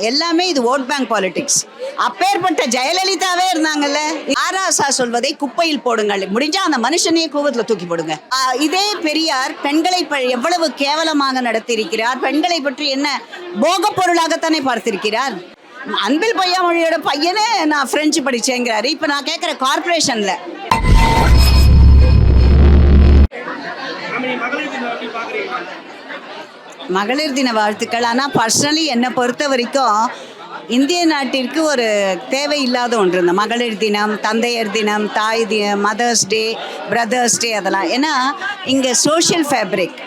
எல்லாமே இது vote bank politics. அப்பேற்பட்ட ஜெயலலிதாவே இருந்தாங்கல்ல. ஆராசா சொல்வதை குப்பையில் போடுங்கள், முடிஞ்சா அந்த மனுஷனையே கூவத்தில் தூக்கி போடுங்க. இதே பெரியார் பெண்களை எவ்வளவு கேவலமாக நடத்தியிருக்கிறார், பெண்களை பற்றி என்ன போக பொருளாகத்தானே பார்த்திருக்கிறார். அன்பில் பொய்யாமொழியோட பையனே நான் பிரெஞ்சு படிச்சேங்கிறாரு. இப்ப நான் கேட்கிற கார்பரேஷன்ல மகளிர் தின வாழ்த்துக்கள். ஆனால் பர்சனலி என்னை பொறுத்த வரைக்கும் இந்திய நாட்டிற்கு ஒரு தேவையில்லாத ஒன்று இந்த மகளிர் தினம், தந்தையர் தினம், தாய் தினம், மதர்ஸ் டே, பிரதர்ஸ் டே, அதெல்லாம். ஏன்னா இங்கே சோஷியல் ஃபேப்ரிக்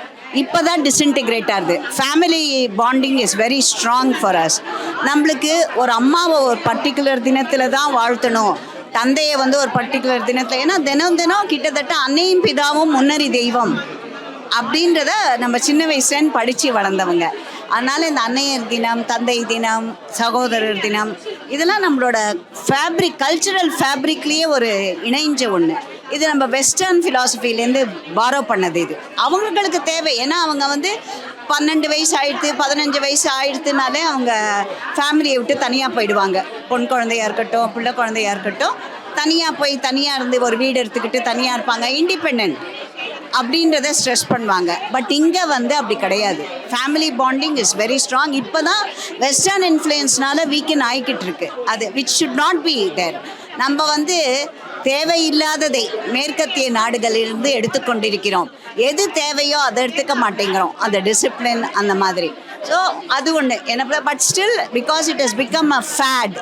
இப்போ தான் டிஸ்இன்டிகிரேட் ஆகுது. Family bonding is very strong for us. நம்மளுக்கு ஒரு அம்மாவை ஒரு பர்டிகுலர் தினத்தில் தான் வாழ்த்தணும், தந்தையை ஒரு பர்டிகுலர் தினத்தில். ஏன்னா தினம் தினம் கிட்டத்தட்ட அன்னையும் பிதாவும் முன்னறி தெய்வம் அப்படின்றத நம்ம சின்ன வயசுலேன்னு படித்து வளர்ந்தவங்க. அதனால் இந்த அன்னையர் தினம், தந்தை தினம், சகோதரர் தினம், இதெல்லாம் நம்மளோட ஃபேப்ரிக், கல்ச்சுரல் ஃபேப்ரிக்லேயே ஒரு இணைஞ்ச ஒன்று. இது நம்ம வெஸ்டர்ன் ஃபிலாசபிலேருந்து பாரோ பண்ணது. இது அவங்களுக்கு தேவை. ஏன்னா அவங்க 12 வயசு ஆயிடுத்து, 15 வயசு ஆயிடுத்துனாலே அவங்க ஃபேமிலியை விட்டு தனியாக போயிடுவாங்க. பொன் குழந்தையாக இருக்கட்டும், பிள்ளை குழந்தையாக இருக்கட்டும், தனியாக போய் தனியாக இருந்து ஒரு வீடு எடுத்துக்கிட்டு தனியாக இருப்பாங்க. இண்டிபெண்ட் அப்படின்றத ஸ்ட்ரெஸ் பண்ணுவாங்க. பட் இங்கே அப்படி கிடையாது. Family bonding is very strong. இப்போ தான் வெஸ்டர்ன் இன்ஃப்ளூயன்ஸ்னால வீக்கன் ஆகிக்கிட்டு இருக்கு. அது which should not be there. நம்ம தேவையில்லாததை மேற்கத்திய நாடுகளிலிருந்து எடுத்துக்கொண்டிருக்கிறோம். எது தேவையோ அதை எடுத்துக்க மாட்டேங்கிறோம், அந்த டிசிப்ளின் அந்த மாதிரி. ஸோ அது ஒன்று என்ன. But still because it has become a fad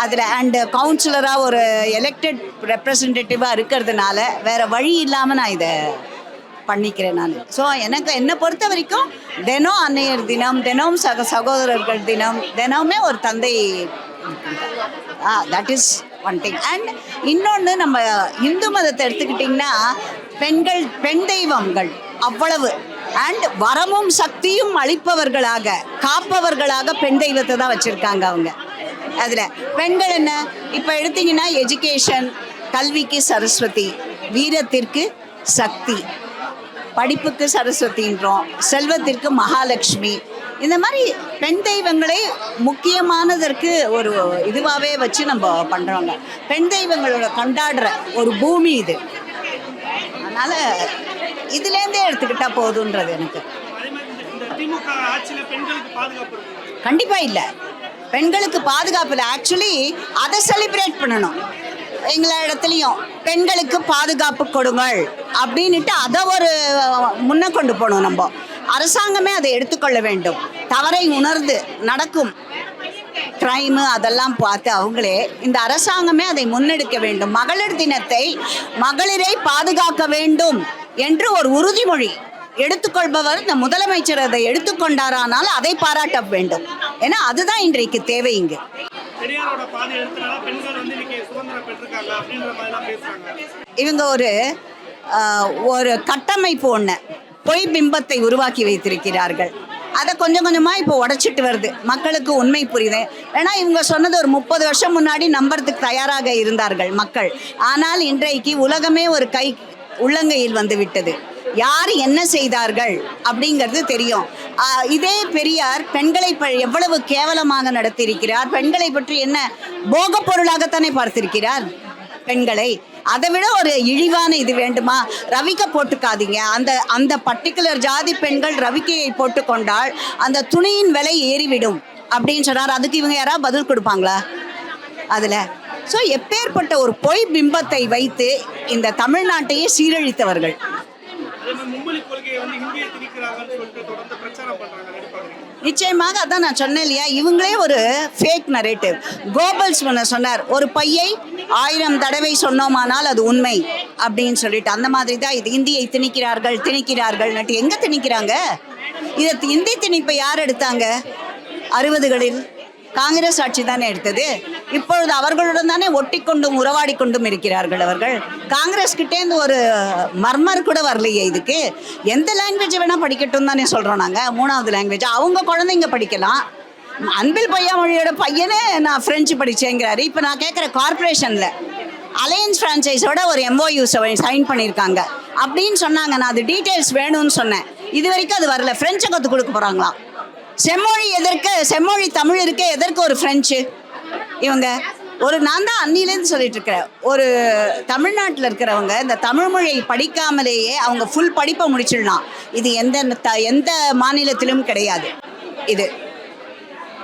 அதில், அண்டு கவுன்சிலராக ஒரு எலெக்டட் ரெப்ரசன்டேட்டிவாக இருக்கிறதுனால வேறு வழி இல்லாமல் நான் இதை பண்ணிக்கிறேன் நான். ஸோ என்னை பொறுத்த வரைக்கும் தினம் அன்னையர் தினம், தினம் சகோதரர்கள் தினம், தினமே ஒரு தந்தை, that is one thing. And இன்னொன்று, நம்ம இந்து மதத்தை எடுத்துக்கிட்டிங்கன்னா பெண் தெய்வங்கள் அவ்வளவு, அண்ட் வரமும் சக்தியும் அளிப்பவர்களாக, காப்பவர்களாக பெண் தெய்வத்தை தான் வச்சுருக்காங்க அவங்க. அதில் பெண்கள் என்ன இப்போ எடுத்திங்கன்னா எஜுகேஷன், கல்விக்கு சரஸ்வதி, வீரத்திற்கு சக்தி, படிப்புக்கு சரஸ்வதின்றோம், செல்வத்திற்கு மகாலட்சுமி. இந்த மாதிரி பெண் தெய்வங்களை முக்கியமானதற்கு ஒரு இதுவாகவே வச்சு நம்ம பண்ணுறோங்க. பெண் தெய்வங்களோட கொண்டாடுற ஒரு பூமி இது. அதனால் இதுலேருந்தே எடுத்துக்கிட்டால் போதுன்றது எனக்கு. கண்டிப்பாக இல்லை, பெண்களுக்கு பாதுகாப்பு இல்லை. ஆக்சுவலி அதை செலிப்ரேட் பண்ணணும். எங்களை இடத்துலையும் பெண்களுக்கு பாதுகாப்பு கொடுங்கள் அப்படின்ட்டு அதை ஒரு முன்ன கொண்டு போகணும். நம்ம அரசாங்கமே அதை எடுத்துக்கொள்ள வேண்டும். தவறை உணர்ந்து நடக்கும் கிரைமு அதெல்லாம் பார்த்து அவங்களே இந்த அரசாங்கமே அதை முன்னெடுக்க வேண்டும். மகளிர் தினத்தை மகளிரை பாதுகாக்க வேண்டும் என்று ஒரு உறுதிமொழி எடுத்துக்கொள்பவர் இந்த முதலமைச்சர் அதை எடுத்துக்கொண்டாரானால் அதை பாராட்ட வேண்டும். ஏன்னா அதுதான் இன்றைக்கு தேவை. இங்கு இவங்க ஒரு கட்டமைப்பு ஒன்று பொய் பிம்பத்தை உருவாக்கி வைத்திருக்கிறார்கள். அதை கொஞ்சம் கொஞ்சமாக இப்போ உடைச்சிட்டு வருது. மக்களுக்கு உண்மை புரியுது. ஏன்னா இவங்க சொன்னது ஒரு 30 வருஷம் முன்னாடி நம்புறதுக்கு தயாராக இருந்தார்கள் மக்கள். ஆனால் இன்றைக்கு உலகமே ஒரு உள்ளங்கையில் வந்து விட்டது. யார் என்ன செய்தார்கள் அப்படிங்கிறது தெரியும். இதே பெரியார் பெண்களை எவ்வளவு கேவலமாக நடத்தியிருக்கிறார், பெண்களை பற்றி என்ன போக பொருளாகத்தானே பார்த்திருக்கிறார் பெண்களை. அதை விட ஒரு இழிவான இது வேண்டுமா? ரவிக்கை போட்டுக்காதீங்க. அந்த பர்டிகுலர் ஜாதி பெண்கள் ரவிக்கையை போட்டுக்கொண்டால் அந்த துணியின் விலை ஏறிவிடும் அப்படின்னு சொன்னார். அதுக்கு இவங்க யாராவது பதில் கொடுப்பாங்களா அதில்? ஸோ எப்பேற்பட்ட ஒரு பொய் பிம்பத்தை வைத்து இந்த தமிழ்நாட்டையே சீரழித்தவர்கள். நிச்சயமாக அதான் நான் சொன்னேன் இல்லையா, இவங்களே ஒரு ஃபேக் நரேட்டிவ். கோபல்ஸ் சொன்னார், ஒரு பையை 1000 தடவை சொன்னோமானால் அது உண்மை அப்படின்னு சொல்லிட்டு. அந்த மாதிரி தான் இது. இந்தியை திணிக்கிறார்கள் எங்கே திணிக்கிறாங்க? இதை இந்தி திணிப்பை யார் எடுத்தாங்க? 60களில் காங்கிரஸ் ஆட்சி தானே எடுத்தது. இப்பொழுது அவர்களுடன் தானே ஒட்டி கொண்டும் உறவாடி கொண்டும் இருக்கிறார்கள் அவர்கள். காங்கிரஸ் கிட்டேருந்து ஒரு மர்மர் கூட வரலையே இதுக்கு. எந்த லாங்குவேஜ் வேணால் படிக்கட்டும் தானே சொல்கிறோம் நாங்கள். 3வது லாங்குவேஜ் அவங்க குழந்தைங்க படிக்கலாம். அன்பில் பொய்யாமொழியோட பையனே நான் ஃப்ரெஞ்சு படித்தேங்கிறாரு. இப்போ நான் கேட்குற கார்பரேஷனில் அலையன்ஸ் ஃப்ரான்ச்சைஸோட ஒரு MOU சைன் பண்ணியிருக்காங்க அப்படின்னு சொன்னாங்க. நான் அது டீட்டெயில்ஸ் வேணும்னு சொன்னேன். இது வரைக்கும் அது வரல. ஃப்ரெஞ்சை கற்றுக் கொடுக்க போகிறாங்களாம். செம்மொழி எதற்கு, செம்மொழி தமிழ் இருக்க எதற்கு ஒரு ஃப்ரெஞ்சு இவங்க? ஒரு நான் தான் அன்னிலேருந்து சொல்லிட்டு இருக்கிறேன், ஒரு தமிழ்நாட்டில் இருக்கிறவங்க இந்த தமிழ் மொழியை படிக்காமலேயே அவங்க ஃபுல் படிப்பை முடிச்சிடலாம். இது எந்த மாநிலத்திலும் கிடையாது.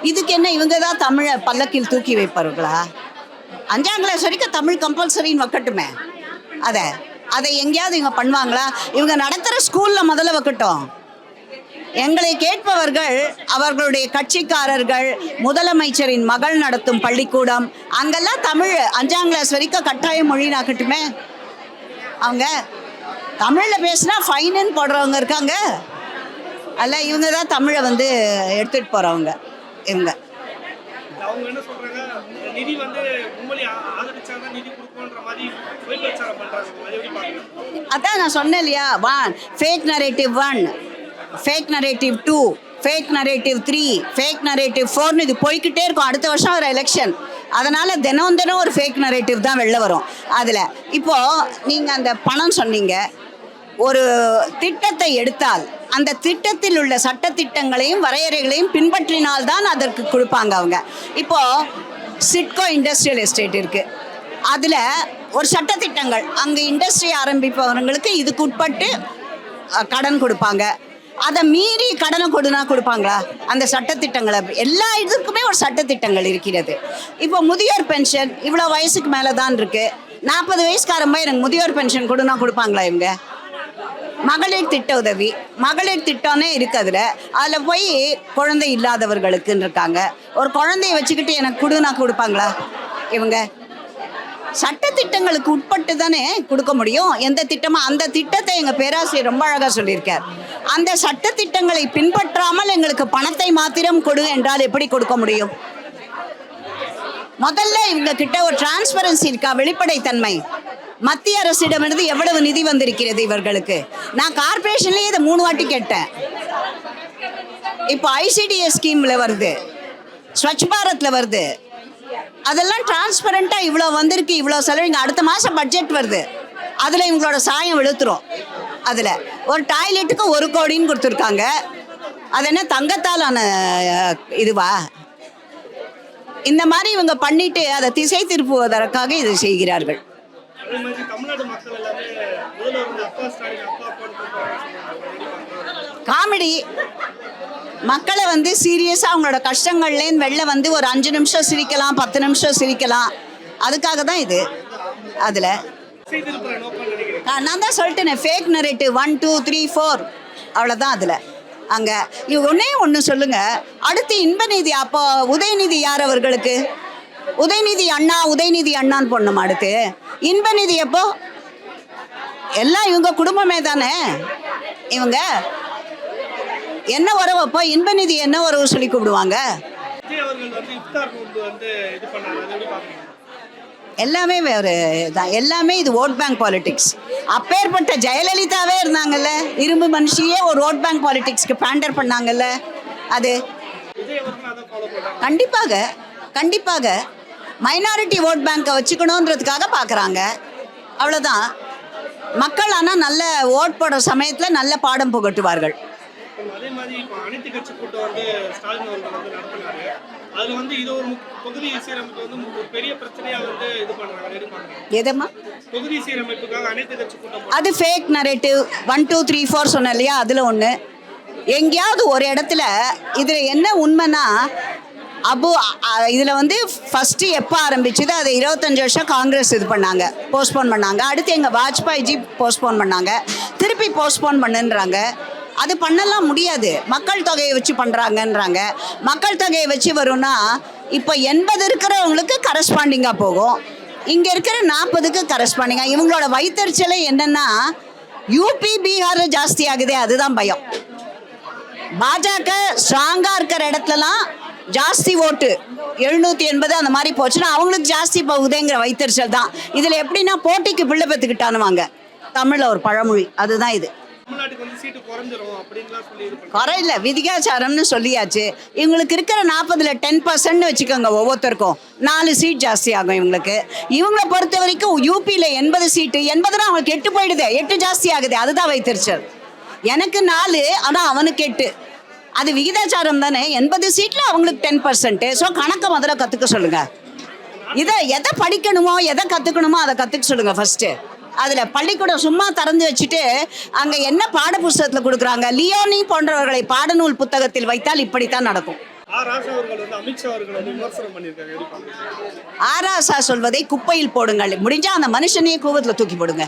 இதுக்கு என்ன இவங்க தான் தமிழை பல்லக்கில் தூக்கி வைப்பார்களா? 5ஆம் கிளாஸ் வரைக்கும் தமிழ் கம்பல்சரின்னு வைக்கட்டுமே. அதை எங்கேயாவது இவங்க பண்ணுவாங்களா? இவங்க நடத்துகிற ஸ்கூலில் முதல்ல வைக்கட்டும். எங்களை கேட்பவர்கள் அவர்களுடைய கட்சிக்காரர்கள், முதலமைச்சரின் மகள் நடத்தும் பள்ளிக்கூடம், அங்கெல்லாம் தமிழ் 5ஆம் கிளாஸ் வரைக்கும் கட்டாய மொழினாக்கட்டுமே. அவங்க தமிழில் பேசினா ஃபைனுன்னு போடுறவங்க இருக்காங்க. அல்ல, இவங்க தான் தமிழை எடுத்துகிட்டு போகிறவங்க. இவங்க என்ன சொல்றாங்க, நிதி மும்மொழி ஆதரிச்சாதான் நிதி கொடுக்கணும்ன்ற மாதிரி பொய் பிரச்சாரம் பண்றாங்க. அதான் நான் சொன்னேன் இல்லையா, fake narrative 1, fake narrative 2, fake narrative 3, fake narrative 4ன்னு இது போய்கிட்டே இருக்கும். அடுத்த வருஷம் ஒரு எலெக்ஷன், அதனால் தினம் ஒரு ஃபேக் நரேட்டிவ் தான் வெளில வரும். அதில் இப்போது நீங்கள் அந்த பணம் சொன்னீங்க, ஒரு திட்டத்தை எடுத்தால் அந்த திட்டத்தில் உள்ள சட்டத்திட்டங்களையும் வரையறைகளையும் பின்பற்றினால்தான் அதற்கு கொடுப்பாங்க அவங்க. இப்போது சிட்கோ இண்டஸ்ட்ரியல் எஸ்டேட் இருக்குது, அதில் ஒரு சட்டத்திட்டங்கள், அங்கே இண்டஸ்ட்ரி ஆரம்பிப்பவர்களுக்கு இதுக்கு உட்பட்டு கடன் கொடுப்பாங்க. அதை மீறி கடனை கொடுப்பாங்களா? அந்த சட்டத்திட்டங்களை எல்லா இதுக்குமே ஒரு சட்டத்திட்டங்கள் இருக்கிறது. இப்போ முதியோர் பென்ஷன் இவ்வளோ வயசுக்கு மேலே தான் இருக்குது. 40 வயசுக்காரம்ப எனக்கு முதியோர் பென்ஷன் கொடுப்பாங்களா இவங்க? மகளிர் திட்ட உதவி, மகளிர் திட்டம்னே இருக்குது. அதில் போய் குழந்தை இல்லாதவர்களுக்குன்னு இருக்காங்க. ஒரு குழந்தைய வச்சுக்கிட்டு எனக்கு கொடுப்பாங்களா இவங்க? சட்டத்திட்டங்களுக்கு உட்பட்டு தானே கொடுக்க முடியும். எந்த திட்டமோ அந்த திட்டத்தை எங்கள் பேராசிரியர் ரொம்ப அழகாக சொல்லியிருக்கார். அந்த சட்டத்திட்டங்களை பின்பற்றாமல் எங்களுக்கு பணத்தை மாத்திரம் கொடு என்றால் எப்படி கொடுக்க முடியும்? முதல்ல இவங்க கிட்ட ஒரு டிரான்ஸ்பரன்சி இருக்கா, வெளிப்படைத்தன்மை? மத்திய அரசிடமிருந்து எவ்வளவு நிதி வந்திருக்கிறது இவர்களுக்கு? நான் கார்பரேஷன்லேயே இதை 3 வாட்டி கேட்டேன். இப்போ ஐசிடிஎஸ் ஸ்கீமில் வருது, ஸ்வச் பாரத்தில் வருது, அதெல்லாம் டிரான்ஸ்பரண்ட்டாக இவ்வளோ வந்திருக்கு, இவ்வளோ செலவிங்க. அடுத்த மாதம் பட்ஜெட் வருது, அதில் இவங்களோட சாயம் வெளுத்துரும். அதில் ஒரு டாய்லெட்டுக்கு 1 கோடின்னு கொடுத்துருக்காங்க. அது என்ன தங்கத்தாலான இதுவா? இந்த மாதிரி இவங்க பண்ணிட்டு அதை திசை திருப்புவதற்காக இதை செய்கிறார்கள். காமெடி. மக்களை சீரியஸாக அவங்களோட கஷ்டங்கள்லேருந்து வெளில ஒரு 5 நிமிஷம் சிரிக்கலாம், 10 நிமிஷம் சிரிக்கலாம். அதுக்காக தான் இது. அதில் நான் தான் சொல்லிட்டேனே, ஃபேக் நரேட்டிவ் 1, 2, 3, 4 அவ்வளோதான். அதில் அங்கே ஒன்று சொல்லுங்கள். அடுத்து இன்பநிதி. அப்போ உதயநிதி யார் அவர்களுக்கு? உதயநிதி அண்ணான்னு போடணுமா? அடுத்து இன்பநிதி எப்போ? எல்லாம் இவங்க குடும்பமே தானே. இவங்க என்ன உறவு? அப்போ இன்பநிதி என்ன உறவு சொல்லி கூப்பிடுவாங்க? எல்லாமே வேறு தான். எல்லாமே இது ஓட் பேங்க் பாலிடிக்ஸ். அப்பேற்பட்ட ஜெயலலிதாவே இருந்தாங்கல்ல, இரும்பு மனுஷியே ஒரு ஓட் பேங்க் பாலிடிக்ஸ்க்கு பேண்டர் பண்ணாங்கல்ல. அது கண்டிப்பாக மைனாரிட்டி ஓட் பேங்கை வச்சுக்கணுன்றதுக்காக பார்க்குறாங்க. அவ்வளோதான். மக்கள் ஆனால் நல்ல ஓட் போடுற சமயத்தில் நல்ல பாடம் புகட்டுவார்கள். அதே மாதிரி இப்போ அனைத்து கட்சி கூட்டம் ஸ்டாலின் அவர்கள் நடத்தினாரு. அதில் இது ஒரு தொகுதி சீரமைப்பு ஒரு பெரிய பிரச்சனையாக இது பண்ணுறாங்க. எதம்மா? தொகுதி சீரமைப்புக்காக அனைத்து கட்சி கூட்டம். அது ஃபேக் நரேட்டிவ் 1, 2, 3, 4 சொன்னேன் இல்லையா? அதில் ஒன்று. எங்கேயாவது ஒரு இடத்துல இதில் என்ன உண்மைன்னா, இதில் ஃபஸ்ட்டு எப்போ ஆரம்பிச்சுது? அதை 25 வருஷம் காங்கிரஸ் இது பண்ணாங்க, போஸ்ட்போன் பண்ணாங்க. அடுத்து எங்கள் வாஜ்பாய்ஜி போஸ்ட்போன் பண்ணாங்க, திருப்பி போஸ்ட்போன் பண்ணுன்றாங்க. அது பண்ணலாம் முடியாது, மக்கள் தொகையை வச்சு பண்ணுறாங்கன்றாங்க. மக்கள் தொகையை வச்சு வரும்னா இப்போ 80 இருக்கிறவங்களுக்கு கரஸ்பாண்டிங்காக போகும், இங்கே இருக்கிற 40க்கு கரஸ்பாண்டிங்காக. இவங்களோட வைத்தறிச்சலை என்னென்னா, யூபி பீகாரில் ஜாஸ்தி ஆகுதே, அதுதான் பயம். பாஜக ஸ்ட்ராங்காக இருக்கிற இடத்துலலாம் ஜாஸ்தி ஓட்டு 780 அந்த மாதிரி போச்சுன்னா அவங்களுக்கு ஜாஸ்தி போகுதுங்கிற வைத்தறிச்சல் தான். இதில் எப்படின்னா போட்டிக்கு பிள்ளை பெற்றுக்கிட்டானுவாங்க. தமிழில் ஒரு பழமொழி, அதுதான் இது. குறையில விதிகாச்சாரம்னு சொல்லியாச்சு. இவங்களுக்கு இருக்கிற 40ல் 10% வச்சுக்கோங்க, ஒவ்வொருத்தருக்கும் 4 சீட் ஜாஸ்தி ஆகும் இவங்களுக்கு. இவங்களை பொறுத்த வரைக்கும் யூபியில் 80 சீட்டு, 80 அவங்களுக்கு 8 போயிடுது, 8 ஜாஸ்தி ஆகுது, அதுதான் வைத்தறிச்சல். எனக்கு 4 ஆனால் அவனுக்கு 8. அது விகிதாச்சாரம் தானே. 80 சீட்ல அவங்களுக்கு 10%. ஸோ கணக்கை முதல்ல கற்றுக்க சொல்லுங்க. இதை எதை படிக்கணுமோ எதை கற்றுக்கணுமோ அதை கற்றுக்க சொல்லுங்க ஃபர்ஸ்ட்டு. அதில் பள்ளிக்கூடம் சும்மா திறந்து வச்சுட்டு அங்கே என்ன பாட புஸ்தகத்தில் கொடுக்குறாங்க, லியோனி போன்றவர்களை பாடநூல் புத்தகத்தில் வைத்தால் இப்படித்தான் நடக்கும். ராசா அவர்கள் வந்து அமித்ஷா அவர்கள் வந்து விமர்சனம் பண்ணியிருக்காங்க. எப்படி பார்க்குறீங்க? ஆராசா சொல்வதை குப்பையில் போடுங்கள். முடிஞ்சா அந்த மனுஷனையே கூவத்தில் தூக்கி போடுங்க.